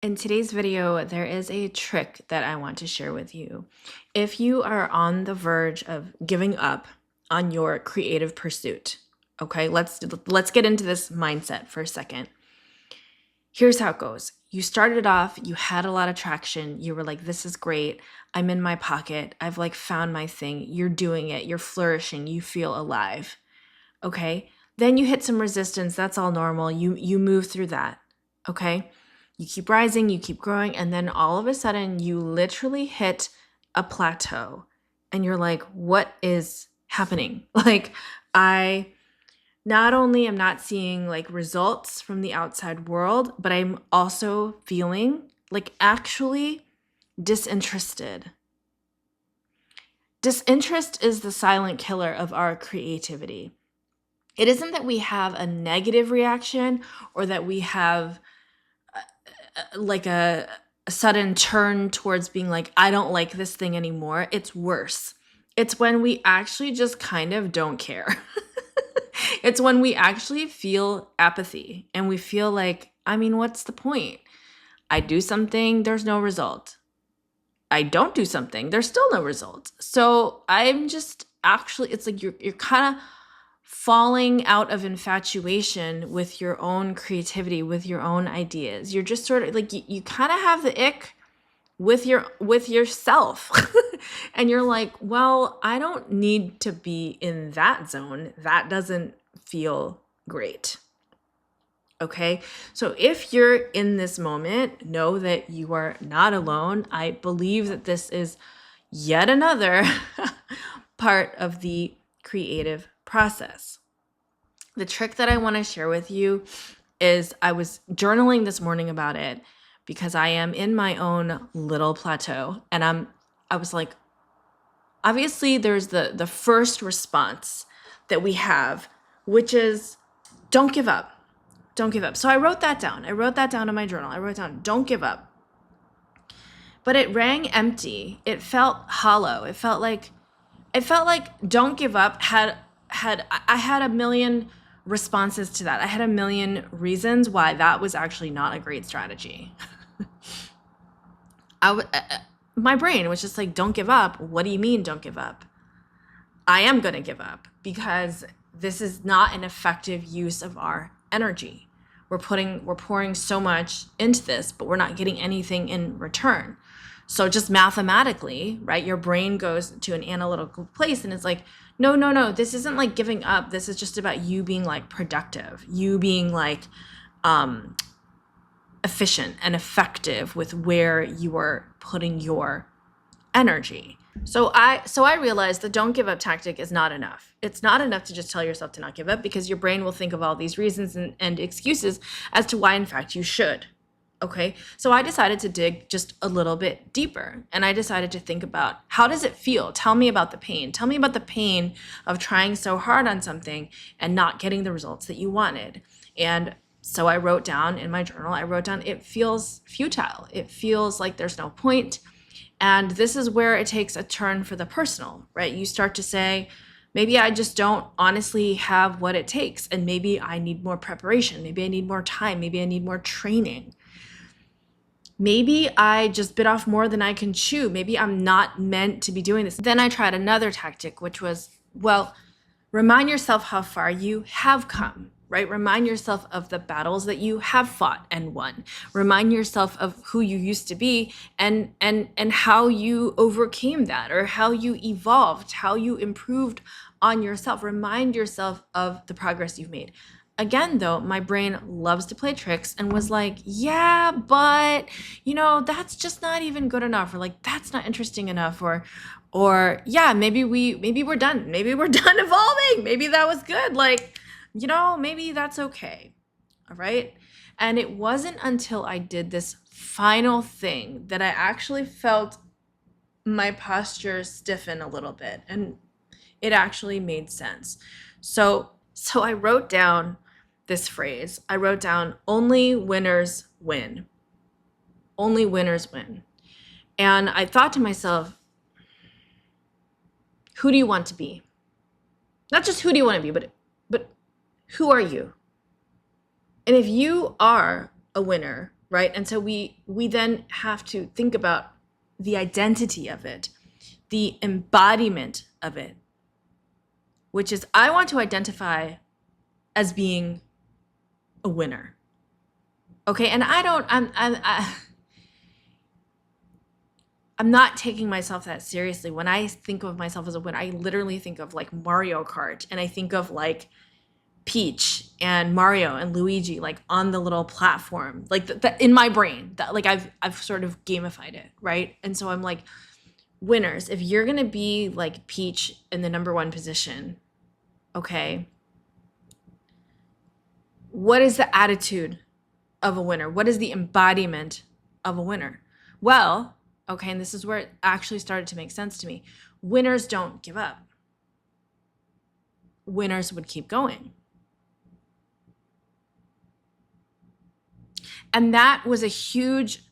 In today's video, there is a trick that I want to share with you. If you are on the verge of giving up on your creative pursuit, okay, let's get into this mindset for a second. Here's how it goes. You started off, you had a lot of traction. You were like, this is great. I'm in my pocket. I've like found my thing. You're doing it. You're flourishing. You feel alive. Okay? Then you hit some resistance. That's all normal. You move through that. Okay? You keep rising, you keep growing, and then all of a sudden you literally hit a plateau and you're like, what is happening? Like, I not only am not seeing like results from the outside world, but I'm also feeling like actually disinterested. Disinterest is the silent killer of our creativity. It isn't that we have a negative reaction or that we have like a sudden turn towards being like, I don't like this thing anymore. It's worse. It's when we actually just kind of don't care. It's when we actually feel apathy and we feel like, I mean, what's the point? I do something, there's no result. I don't do something, there's still no result. So I'm just actually, it's like you're kind of falling out of infatuation with your own creativity, with your own ideas. You're just sort of like you kind of have the ick with yourself. And you're like, well, I don't need to be in that zone. That doesn't feel great. Okay? So if you're in this moment, know that you are not alone. I believe that this is yet another part of the creative process. The trick that I want to share with you is I was journaling this morning about it because I am in my own little plateau, and I was like, obviously there's the first response that we have, which is don't give up. Don't give up. So I wrote that down. I wrote that down in my journal. I wrote down don't give up. But it rang empty. It felt hollow. It felt like don't give up I had a million responses to that. I had a million reasons why that was actually not a great strategy. My brain was just like, don't give up. What do you mean don't give up? I am going to give up because this is not an effective use of our energy. We're pouring so much into this, but we're not getting anything in return. So just mathematically, right, your brain goes to an analytical place and it's like, no, this isn't like giving up. This is just about you being like productive, you being like efficient and effective with where you are putting your energy. So I realized the don't give up tactic is not enough. It's not enough to just tell yourself to not give up because your brain will think of all these reasons and excuses as to why in fact you should. Okay, so I decided to dig just a little bit deeper and I decided to think about how does it feel? Tell me about the pain. Tell me about the pain of trying so hard on something and not getting the results that you wanted. And so I wrote down in my journal, it feels futile. It feels like there's no point. And this is where it takes a turn for the personal, right? You start to say, maybe I just don't honestly have what it takes. And maybe I need more preparation. Maybe I need more time. Maybe I need more training. Maybe I just bit off more than I can chew. Maybe I'm not meant to be doing this. Then I tried another tactic, which was, well, remind yourself how far you have come, right? Remind yourself of the battles that you have fought and won. Remind yourself of who you used to be and how you overcame that or how you evolved, how you improved on yourself. Remind yourself of the progress you've made. Again, though, my brain loves to play tricks and was like, yeah, but, that's just not even good enough, or like, that's not interesting enough, or yeah, maybe we're done. Maybe we're done evolving. Maybe that was good. Like, maybe that's okay. All right. And it wasn't until I did this final thing that I actually felt my posture stiffen a little bit and it actually made sense. So I wrote down this phrase. I wrote down, only winners win. Only winners win. And I thought to myself, who do you want to be? Not just who do you want to be, but who are you? And if you are a winner, right? And so we then have to think about the identity of it, the embodiment of it, which is I want to identify as being a winner. Okay, and I'm not taking myself that seriously. When I think of myself as a winner, I literally think of like Mario Kart, and I think of like Peach and Mario and Luigi like on the little platform, like in my brain that like I've sort of gamified it, right? And so I'm like, winners, if you're gonna be like Peach in the number one position, okay, what is the attitude of a winner? What is the embodiment of a winner? Well, okay, and this is where it actually started to make sense to me. Winners don't give up. Winners would keep going. And that was a huge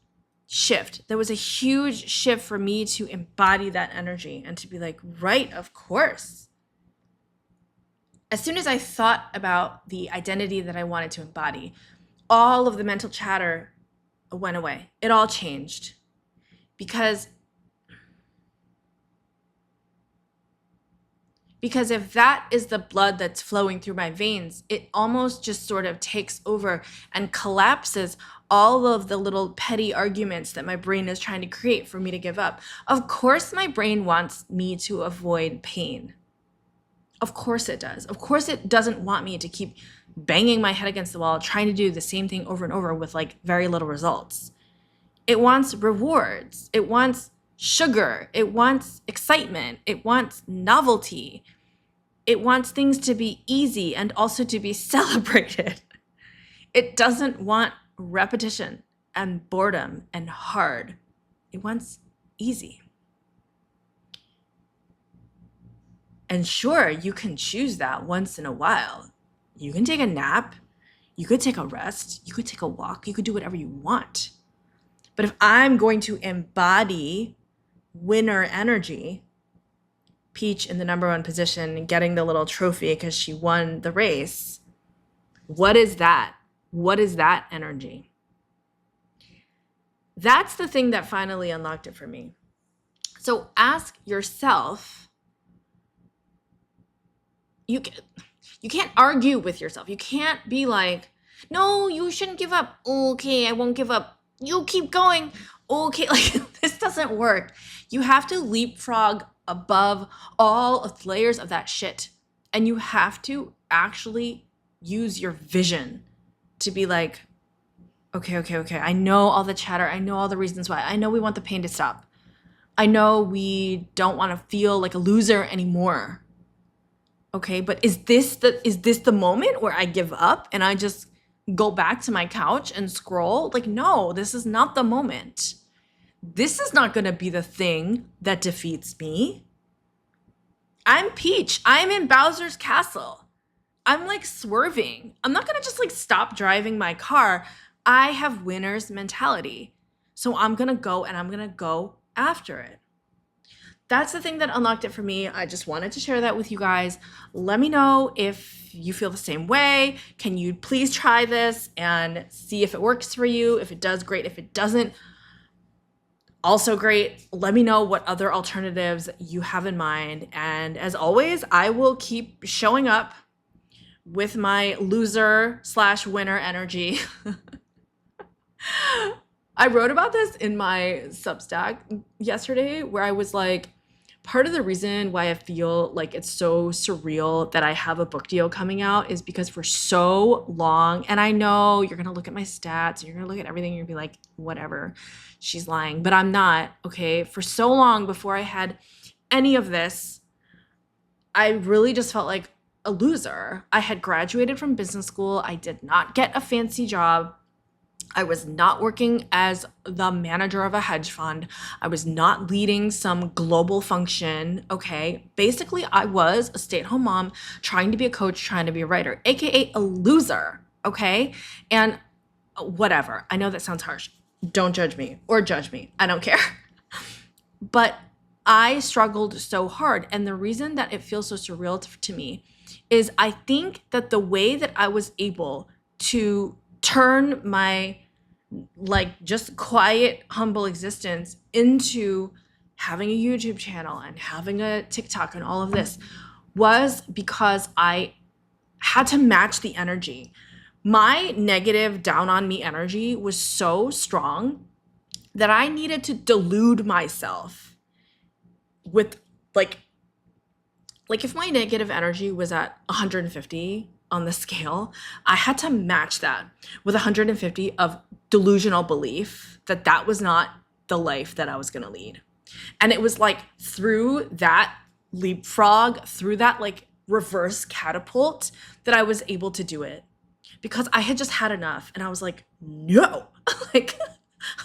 shift. There was a huge shift for me to embody that energy and to be like, right, of course. As soon as I thought about the identity that I wanted to embody, all of the mental chatter went away. It all changed. Because if that is the blood that's flowing through my veins, it almost just sort of takes over and collapses all of the little petty arguments that my brain is trying to create for me to give up. Of course, my brain wants me to avoid pain. Of course it does. Of course it doesn't want me to keep banging my head against the wall, trying to do the same thing over and over with like very little results. It wants rewards. It wants sugar. It wants excitement. It wants novelty. It wants things to be easy and also to be celebrated. It doesn't want repetition and boredom and hard. It wants easy. And sure, you can choose that once in a while. You can take a nap. You could take a rest. You could take a walk. You could do whatever you want. But if I'm going to embody winner energy, Peach in the number one position, getting the little trophy because she won the race, what is that? What is that energy? That's the thing that finally unlocked it for me. So ask yourself, you can't argue with yourself. You can't be like, no, you shouldn't give up. Okay, I won't give up. You keep going. Okay, like this doesn't work. You have to leapfrog above all of the layers of that shit. And you have to actually use your vision to be like, okay. I know all the chatter. I know all the reasons why. I know we want the pain to stop. I know we don't want to feel like a loser anymore. Okay, but is this the moment where I give up and I just go back to my couch and scroll? Like, no, this is not the moment. This is not going to be the thing that defeats me. I'm Peach. I'm in Bowser's castle. I'm like swerving. I'm not going to just like stop driving my car. I have winner's mentality. So I'm going to go and I'm going to go after it. That's the thing that unlocked it for me. I just wanted to share that with you guys. Let me know if you feel the same way. Can you please try this and see if it works for you? If it does, great. If it doesn't, also great. Let me know what other alternatives you have in mind. And as always, I will keep showing up with my loser/winner energy. I wrote about this in my Substack yesterday where I was like, part of the reason why I feel like it's so surreal that I have a book deal coming out is because for so long, and I know you're going to look at my stats, and you're going to look at everything, and you're going to be like, whatever, she's lying. But I'm not, okay? For so long before I had any of this, I really just felt like a loser. I had graduated from business school. I did not get a fancy job. I was not working as the manager of a hedge fund. I was not leading some global function, okay? Basically, I was a stay-at-home mom trying to be a coach, trying to be a writer, aka a loser, okay? And whatever. I know that sounds harsh. Don't judge me or judge me. I don't care. But I struggled so hard. And the reason that it feels so surreal to me is I think that the way that I was able to turn my like just quiet, humble existence into having a YouTube channel and having a TikTok and all of this was because I had to match the energy. My negative down on me energy was so strong that I needed to delude myself with like if my negative energy was at 150 on the scale, I had to match that with 150 of delusional belief that that was not the life that I was going to lead. And it was like through that leapfrog, through that like reverse catapult that I was able to do it because I had just had enough and I was like, no, like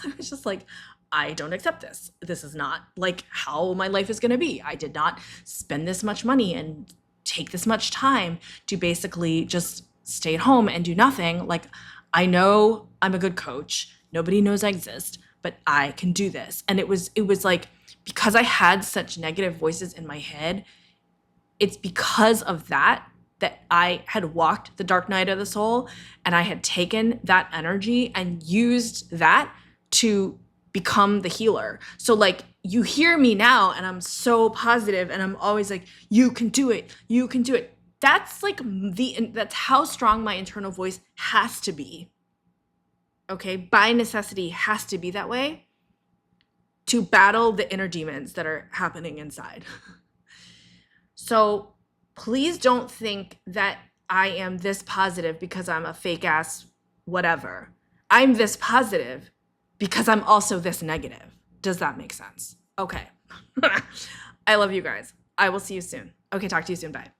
I was just like, I don't accept this. This is not like how my life is going to be. I did not spend this much money and take this much time to basically just stay at home and do nothing. Like, I know I'm a good coach. Nobody knows I exist, but I can do this. And it was like, because I had such negative voices in my head, it's because of that I had walked the dark night of the soul and I had taken that energy and used that to become the healer. So like you hear me now and I'm so positive and I'm always like, you can do it. You can do it. That's like that's how strong my internal voice has to be. Okay. By necessity has to be that way to battle the inner demons that are happening inside. So please don't think that I am this positive because I'm a fake ass whatever. I'm this positive because I'm also this negative. Does that make sense? Okay. I love you guys. I will see you soon. Okay, talk to you soon. Bye.